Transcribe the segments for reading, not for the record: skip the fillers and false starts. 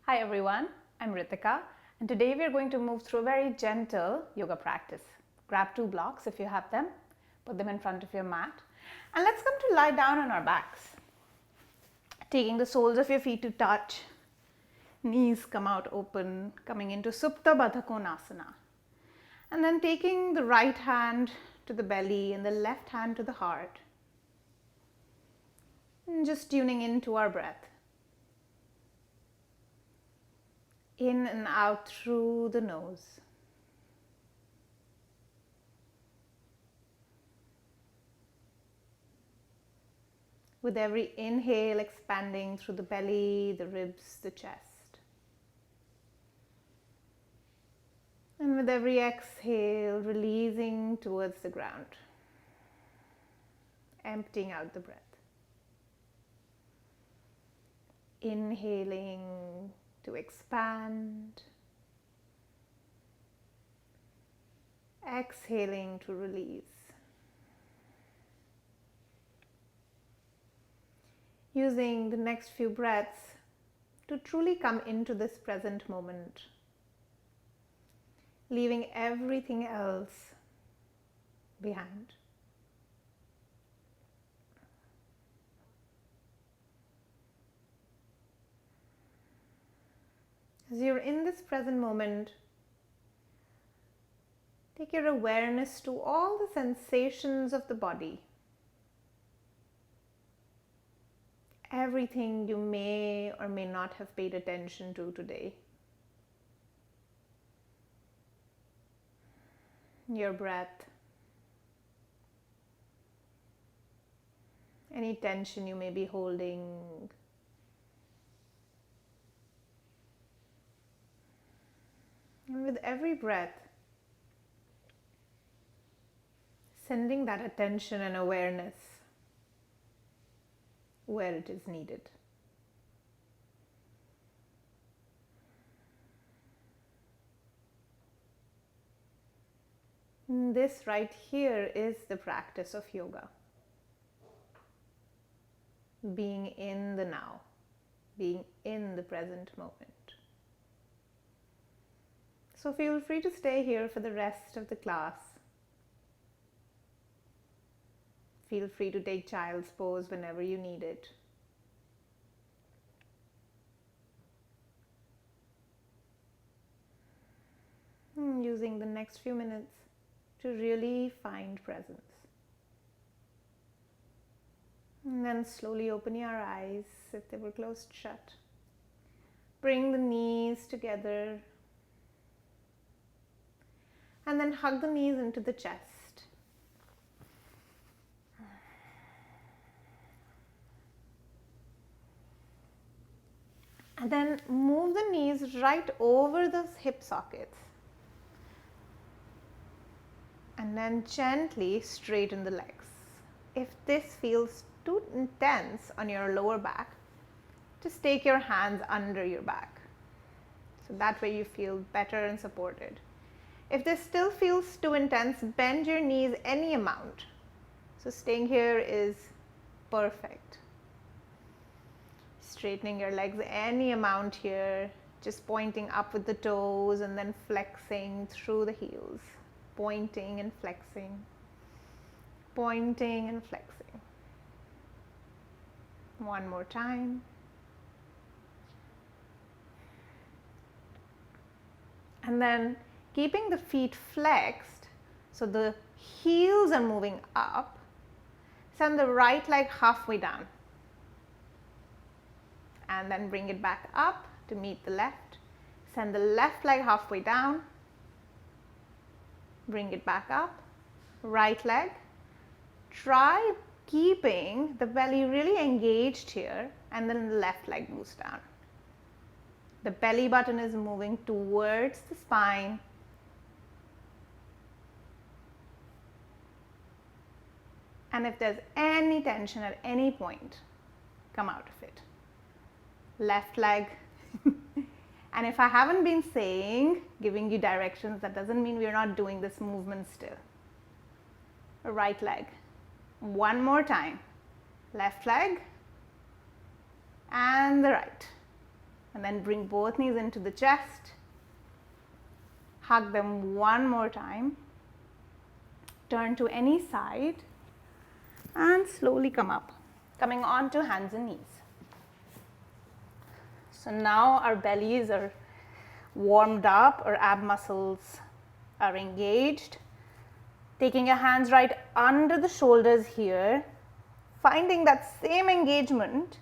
Hi everyone, I'm Ritika, and today we are going to move through a very gentle yoga practice. Grab 2 blocks if you have them, put them in front of your mat, and let's come to lie down on our backs. Taking the soles of your feet to touch, knees come out open, coming into Supta Baddha Konasana. And then taking the right hand to the belly and the left hand to the heart. And just tuning into our breath. In and out through the nose. With every inhale, expanding through the belly, the ribs, the chest. And with every exhale, releasing towards the ground. Emptying out the breath. Inhaling to expand. Exhaling to release. Using the next few breaths to truly come into this present moment, leaving everything else behind. As you're in this present moment, take your awareness to all the sensations of the body. Everything you may or may not have paid attention to today. Your breath. Any tension you may be holding. And with every breath, sending that attention and awareness where it is needed. This right here is the practice of yoga. Being in the now, being in the present moment. So feel free to stay here for the rest of the class. Feel free to take child's pose whenever you need it. Using the next few minutes to really find presence. And then slowly open your eyes if they were closed shut. Bring the knees together. And then hug the knees into the chest. And then move the knees right over those hip sockets. And then gently straighten the legs. If this feels too intense on your lower back, just take your hands under your back. So that way you feel better and supported. If this still feels too intense, bend your knees any amount. So staying here is perfect. Straightening your legs any amount here, just pointing up with the toes and then flexing through the heels. Pointing and flexing. Pointing and flexing. One more time. And then keeping the feet flexed, so the heels are moving up, send the right leg halfway down. And then bring it back up to meet the left. Send the left leg halfway down. Bring it back up. Right leg. Try keeping the belly really engaged here, and then the left leg moves down. The belly button is moving towards the spine. And if there's any tension at any point, come out of it. Left leg. And if I haven't been saying, giving you directions, that doesn't mean we're not doing this movement still. Right leg. One more time. Left leg and the right. And then bring both knees into the chest. Hug them one more time. Turn to any side and slowly come up, coming on to hands and knees. So now our bellies are warmed up, our ab muscles are engaged. Taking your hands right under the shoulders here, finding that same engagement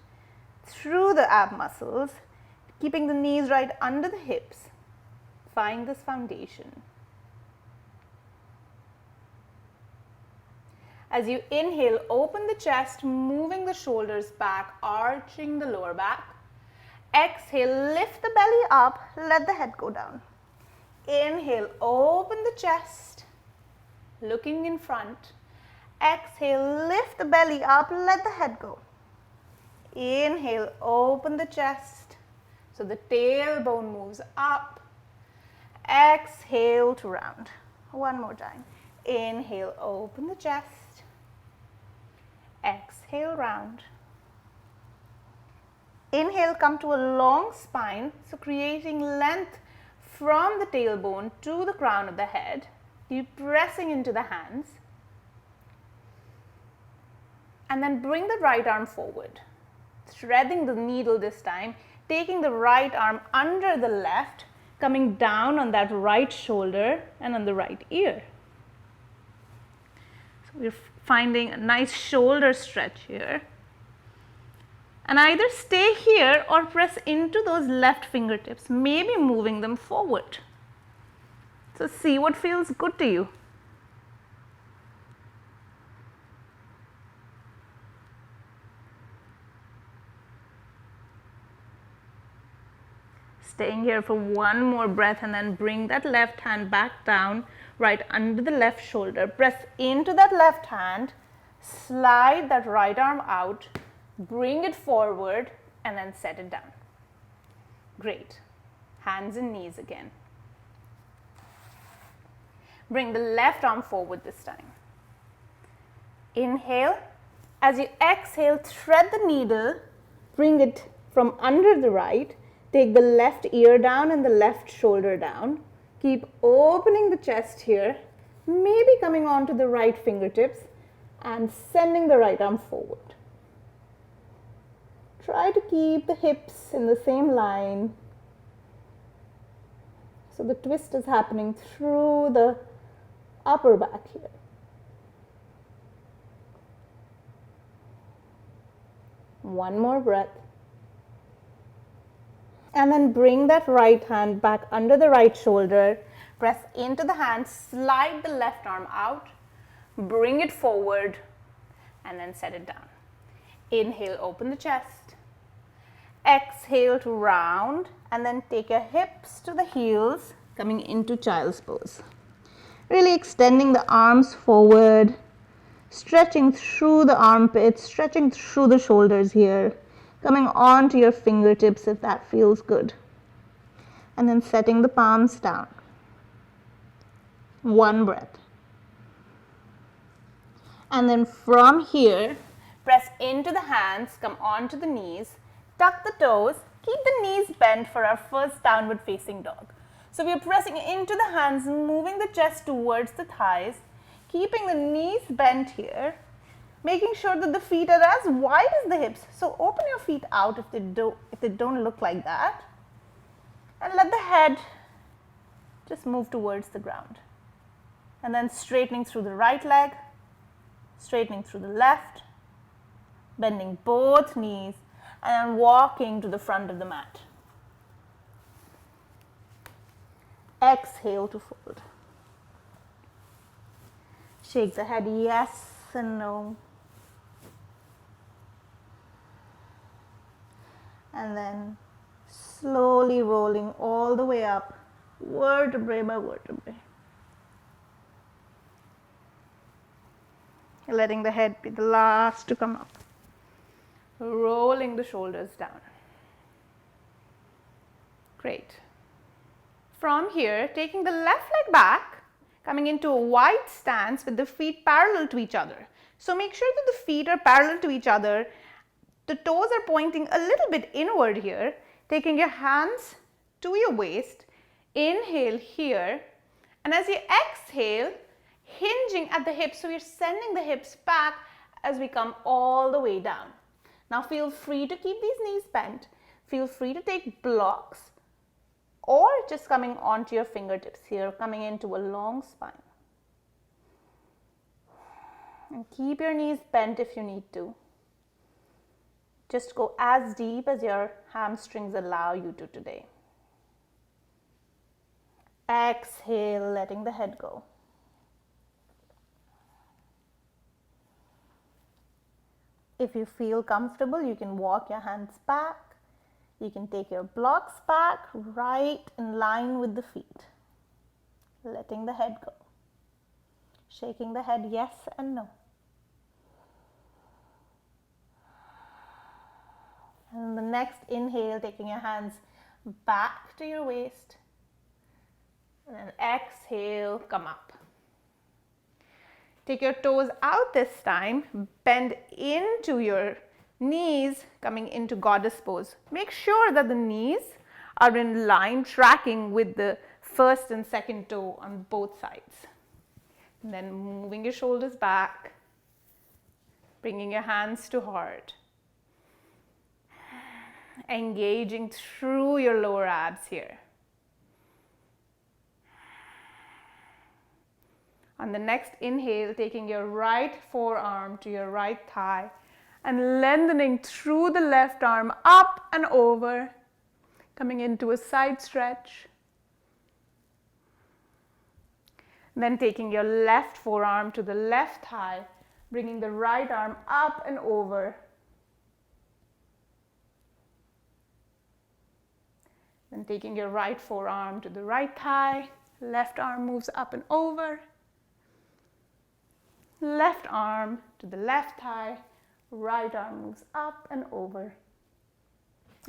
through the ab muscles, keeping the knees right under the hips. Find this foundation. As you inhale, open the chest, moving the shoulders back, arching the lower back. Exhale, lift the belly up, let the head go down. Inhale, open the chest, looking in front. Exhale, lift the belly up, let the head go. Inhale, open the chest, so the tailbone moves up. Exhale to round. One more time. Inhale, open the chest. Exhale, round. Inhale, come to a long spine, so creating length from the tailbone to the crown of the head. Keep pressing into the hands. And then bring the right arm forward, threading the needle this time, taking the right arm under the left, coming down on that right shoulder and on the right ear. So we're finding a nice shoulder stretch here. And either stay here or press into those left fingertips, maybe moving them forward. So see what feels good to you. Staying here for one more breath and then bring that left hand back down right under the left shoulder. Press into that left hand, slide that right arm out, bring it forward and then set it down. Great. Hands and knees again. Bring the left arm forward this time. Inhale. As you exhale, thread the needle, bring it from under the right. Take the left ear down and the left shoulder down. Keep opening the chest here, maybe coming onto the right fingertips and sending the right arm forward. Try to keep the hips in the same line. So the twist is happening through the upper back here. One more breath. And then bring that right hand back under the right shoulder. Press into the hand, slide the left arm out, bring it forward, and then set it down. Inhale, open the chest. Exhale to round, and then take your hips to the heels, coming into child's pose. Really extending the arms forward, stretching through the armpits, stretching through the shoulders here, coming onto your fingertips if that feels good. And then setting the palms down. One breath. And then from here, press into the hands, come onto the knees, tuck the toes, keep the knees bent for our first downward facing dog. So we are pressing into the hands, moving the chest towards the thighs, keeping the knees bent here, making sure that the feet are as wide as the hips. So open your feet out if they don't look like that. And let the head just move towards the ground. And then straightening through the right leg, straightening through the left, bending both knees, and then walking to the front of the mat. Exhale to fold. Shake the head yes and no. And then slowly rolling all the way up, vertebrae by vertebrae. Letting the head be the last to come up. Rolling the shoulders down. Great. From here, taking the left leg back, coming into a wide stance with the feet parallel to each other. So make sure that the feet are parallel to each other. The toes are pointing a little bit inward here. Taking your hands to your waist, inhale here, and as you exhale, hinging at the hips, so you're sending the hips back as we come all the way down. Now feel free to keep these knees bent. Feel free to take blocks or just coming onto your fingertips here, coming into a long spine. And keep your knees bent if you need to. Just go as deep as your hamstrings allow you to today. Exhale, letting the head go. If you feel comfortable, you can walk your hands back. You can take your blocks back, right in line with the feet. Letting the head go. Shaking the head yes and no. And the next inhale, taking your hands back to your waist. And then exhale, come up. Take your toes out this time, bend into your knees, coming into goddess pose. Make sure that the knees are in line, tracking with the first and second toe on both sides. And then moving your shoulders back, bringing your hands to heart. Engaging through your lower abs here. On the next inhale, taking your right forearm to your right thigh and lengthening through the left arm up and over, coming into a side stretch. Then taking your left forearm to the left thigh, bringing the right arm up and over. Then taking your right forearm to the right thigh, left arm moves up and over. Left arm to the left thigh, right arm moves up and over.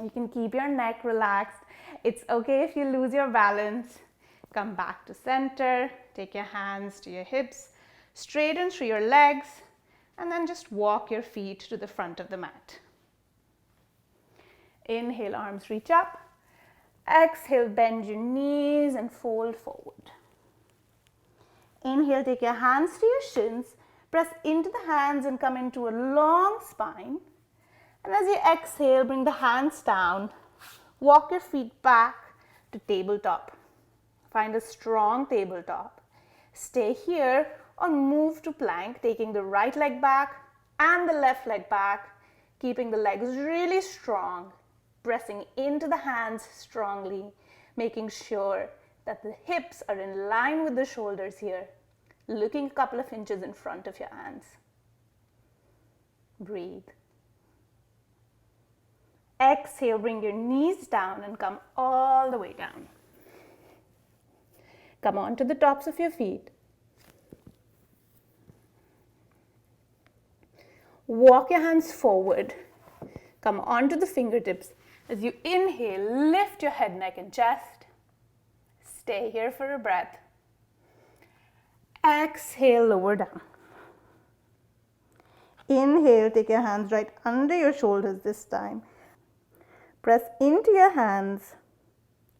You can keep your neck relaxed. It's okay if you lose your balance. Come back to center, take your hands to your hips, straighten through your legs, and then just walk your feet to the front of the mat. Inhale, arms reach up. Exhale, bend your knees and fold forward. Inhale, take your hands to your shins. Press into the hands and come into a long spine. And as you exhale, bring the hands down. Walk your feet back to tabletop. Find a strong tabletop. Stay here or move to plank, taking the right leg back and the left leg back, keeping the legs really strong, pressing into the hands strongly, making sure that the hips are in line with the shoulders here. Looking a couple of inches in front of your hands. Breathe. Exhale, bring your knees down and come all the way down. Come on to the tops of your feet. Walk your hands forward. Come onto the fingertips. As you inhale, lift your head, neck, and chest. Stay here for a breath. Exhale, lower down. Inhale, take your hands right under your shoulders this time. Press into your hands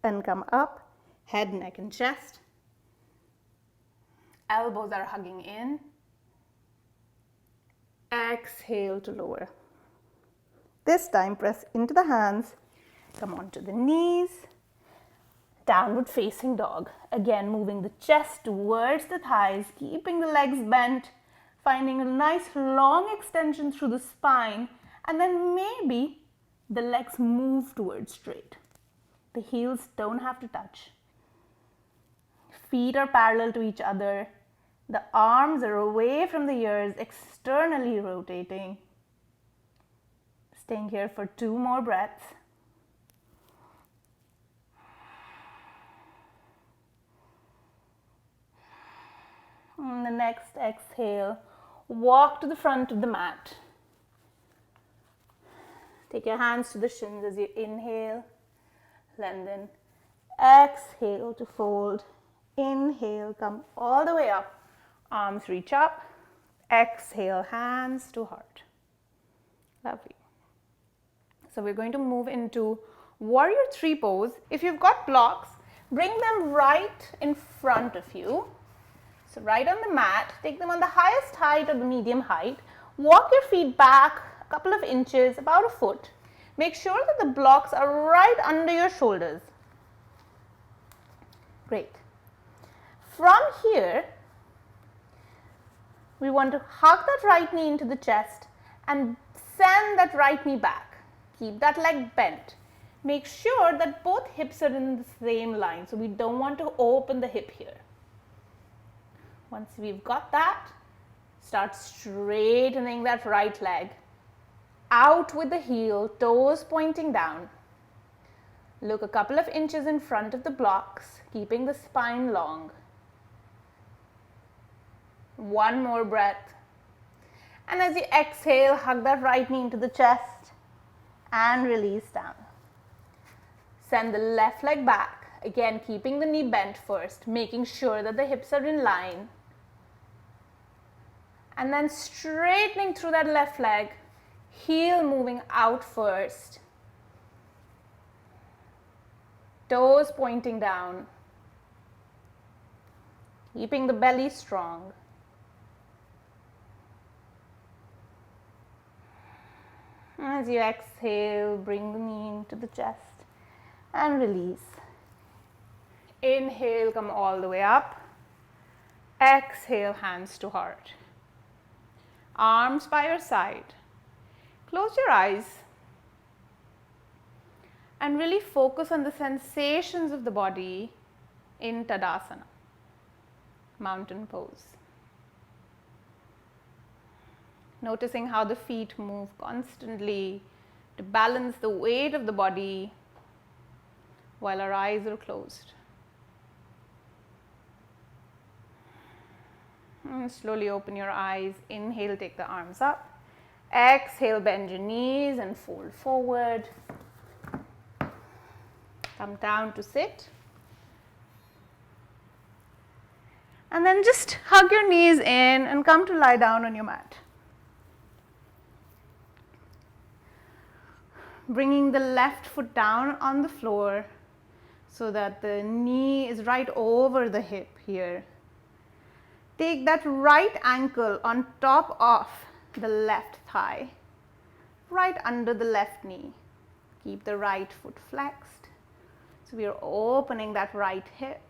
and come up, head, neck, and chest. Elbows are hugging in. Exhale to lower. This time, press into the hands, come onto the knees. Downward facing dog. Again, moving the chest towards the thighs, keeping the legs bent, finding a nice long extension through the spine, and then maybe the legs move towards straight. The heels don't have to touch. Feet are parallel to each other. The arms are away from the ears, externally rotating. Staying here for 2 more breaths. On the next exhale, walk to the front of the mat. Take your hands to the shins as you inhale, lengthen. Exhale to fold. Inhale, come all the way up. Arms reach up. Exhale, hands to heart. Lovely. So we're going to move into Warrior 3 pose. If you've got blocks, bring them right in front of you. So right on the mat, take them on the highest height or the medium height. Walk your feet back a couple of inches, about a foot. Make sure that the blocks are right under your shoulders. Great. From here, we want to hug that right knee into the chest and send that right knee back. Keep that leg bent. Make sure that both hips are in the same line. So we don't want to open the hip here. Once we've got that, start straightening that right leg. Out with the heel, toes pointing down. Look a couple of inches in front of the blocks, keeping the spine long. One more breath. And as you exhale, hug that right knee into the chest and release down. Send the left leg back, again keeping the knee bent first, making sure that the hips are in line. And then straightening through that left leg, heel moving out first. Toes pointing down, keeping the belly strong. As you exhale, bring the knee into the chest and release. Inhale, come all the way up. Exhale, hands to heart. Arms by your side. Close your eyes and really focus on the sensations of the body in Tadasana, mountain pose. Noticing how the feet move constantly to balance the weight of the body while our eyes are closed. And slowly open your eyes. Inhale, take the arms up. Exhale, bend your knees and fold forward. Come down to sit. And then just hug your knees in and come to lie down on your mat. Bringing the left foot down on the floor so that the knee is right over the hip here. Take that right ankle on top of the left thigh, right under the left knee. Keep the right foot flexed. So we are opening that right hip,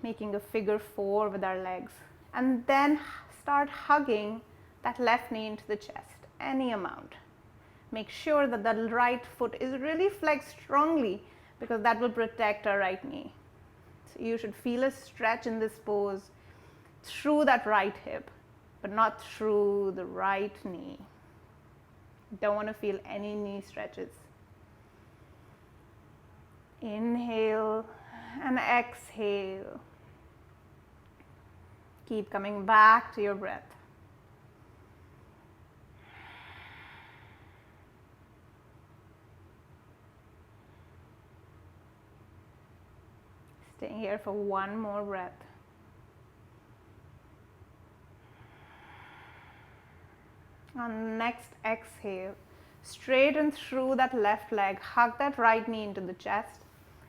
making a figure 4 with our legs. And then start hugging that left knee into the chest, any amount. Make sure that the right foot is really flexed strongly because that will protect our right knee. So you should feel a stretch in this pose through that right hip, but not through the right knee. Don't want to feel any knee stretches. Inhale and exhale. Keep coming back to your breath. Staying here for one more breath. On the next exhale, straighten through that left leg, hug that right knee into the chest,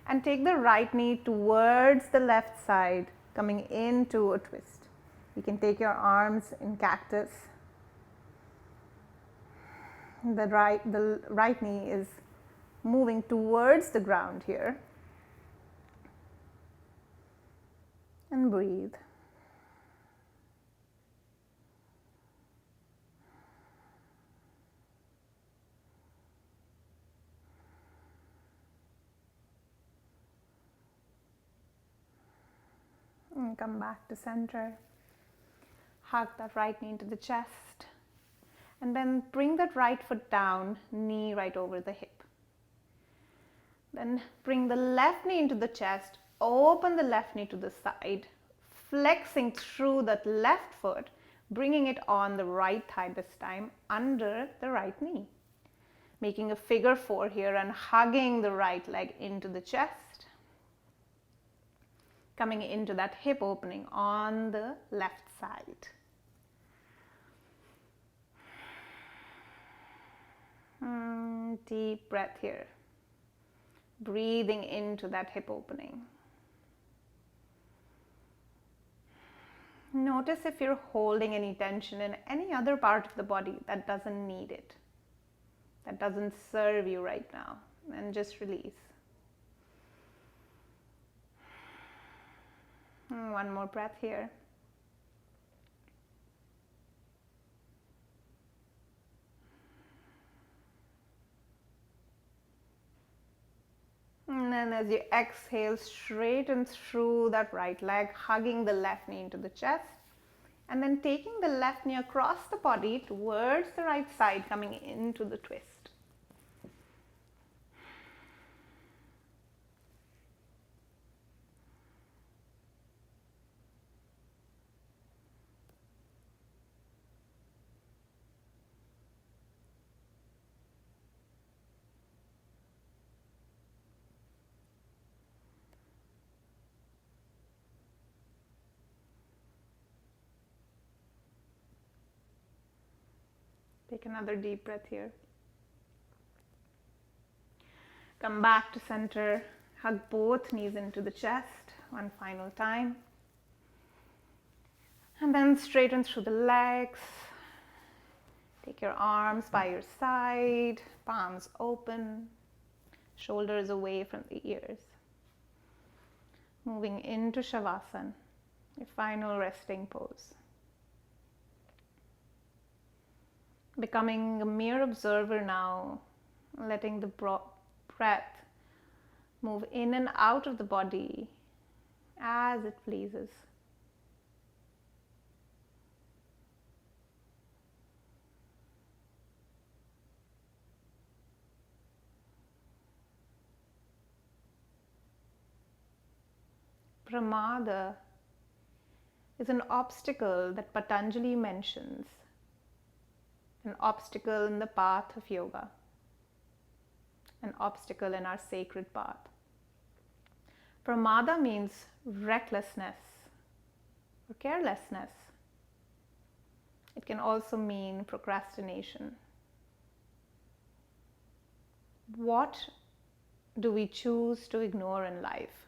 and take the right knee towards the left side, coming into a twist. You can take your arms in cactus. The right knee is moving towards the ground here. And breathe. And come back to center. Hug that right knee into the chest. And then bring that right foot down, knee right over the hip. Then bring the left knee into the chest. Open the left knee to the side, flexing through that left foot, bringing it on the right thigh this time, under the right knee. Making a figure 4 here and hugging the right leg into the chest. Coming into that hip opening on the left side. Deep breath here. Breathing into that hip opening. Notice if you're holding any tension in any other part of the body that doesn't need it, that doesn't serve you right now, and just release. One more breath here. And then as you exhale, straighten through that right leg, hugging the left knee into the chest. And then taking the left knee across the body towards the right side, coming into the twist. Take another deep breath here. Come back to center. Hug both knees into the chest. One final time. And then straighten through the legs. Take your arms by your side. Palms open. Shoulders away from the ears. Moving into Shavasana, your final resting pose. Becoming a mere observer now, letting the breath move in and out of the body as it pleases. Pramada is an obstacle that Patanjali mentions. An obstacle in the path of yoga, an obstacle in our sacred path. Pramada means recklessness or carelessness. It can also mean procrastination. What do we choose to ignore in life?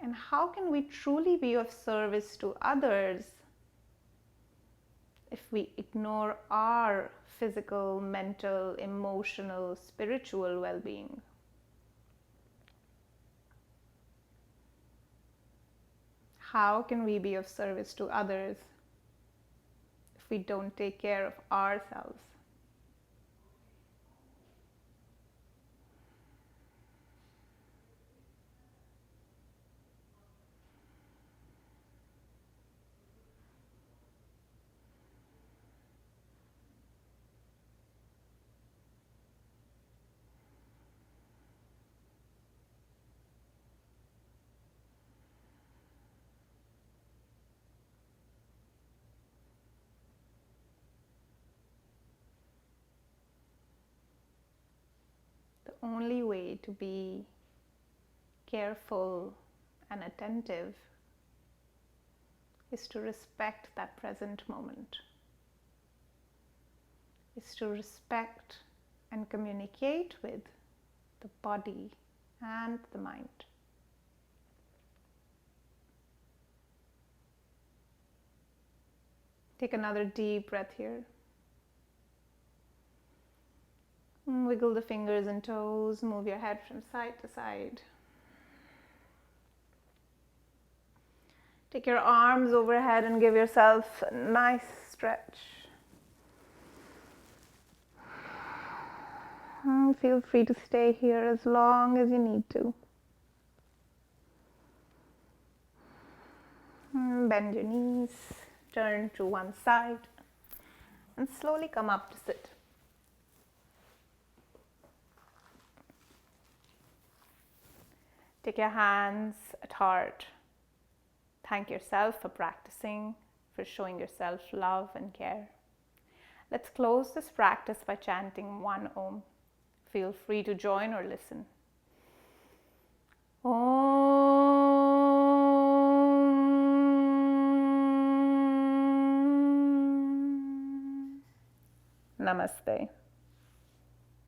And how can we truly be of service to others if we ignore our physical, mental, emotional, spiritual well-being? How can we be of service to others if we don't take care of ourselves? The only way to be careful and attentive is to respect that present moment, is to respect and communicate with the body and the mind. Take another deep breath here. Wiggle the fingers and toes, move your head from side to side. Take your arms overhead and give yourself a nice stretch. Feel free to stay here as long as you need to. Bend your knees, turn to one side, and slowly come up to sit. Take your hands at heart. Thank yourself for practicing, for showing yourself love and care. Let's close this practice by chanting one Om. Feel free to join or listen. Om. Namaste.